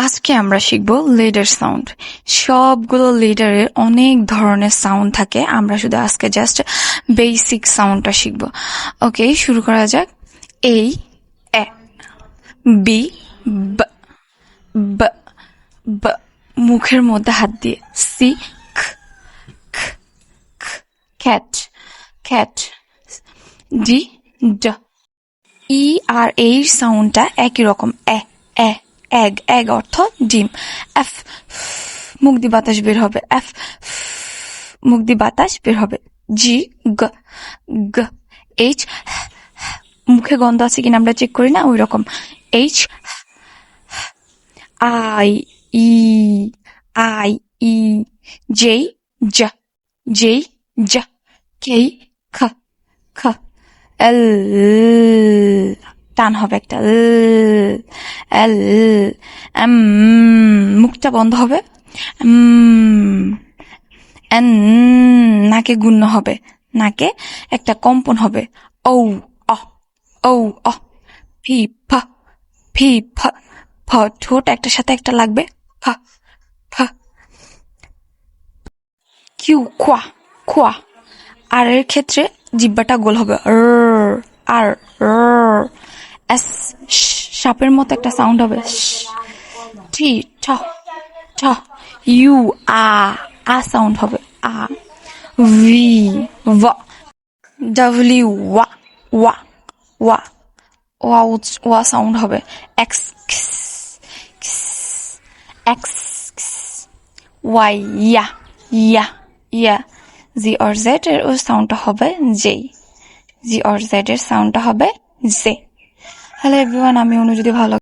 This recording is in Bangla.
আজকে আমরা শিখব লেডার সাউন্ড। সবগুলো লেডারের অনেক ধরনের সাউন্ড থাকে, আমরা শুধু আজকে জাস্ট বেসিক সাউন্ডটা শিখব। ওকে, শুরু করা যাক। এ, এ, বি, ব, ব, ব, মুখের মধ্যে হাত দিয়ে। সি, খ, খ, খ, ক্যাট, ক্যাট। ডি, ড। ই আর এই সাউন্ডটা একই রকম। এ, এ, এগ, এগ অর্থ ডিম। এফ, মুখ দিয়ে বাতাস বের হবে। এফ, মুখ দিয়ে বাতাস বের হবে। জি, গ, গ। এইচ, মুখে গন্ধ আছে কিনা আমরা চেক করি না, ওই রকম। H, I, E, I, E. J, জ, জে, জ। কে, খ, খ। এল, টান হবে একটা। এল, এম, মুখটা বন্ধ হবে। এন, নাকে গুণ্য হবে, নাকে একটা কম্পন হবে। ও, অ, ও, অ। ফি, ফ, ফি, ফ, ফ। ঠোঁট একটার সাথে একটা লাগবে। ফ, ফ। কিউ, খোয়া, খোয়া। আর এর ক্ষেত্রে জিব্বাটা গোল হবে। আর, এস, সাপের মতো একটা সাউন্ড হবে। টি, ঠ, ঠ। ইউ, আ সাউন্ড হবে। আ। ভি, ভ। ডব্লিউ, ওয়া, ওয়া, ওয়া। ওয়া সাউন্ড হবে। X, X. ওয়াই, ইয়া, ইয়া, ইয়া। জি অর জেড এর ওই সাউন্ডটা হবে জে। জি অর জেড এর সাউন্ডটা হবে জে। হ্যালো এভরিওয়ান, আমি অনু। যদি ভালো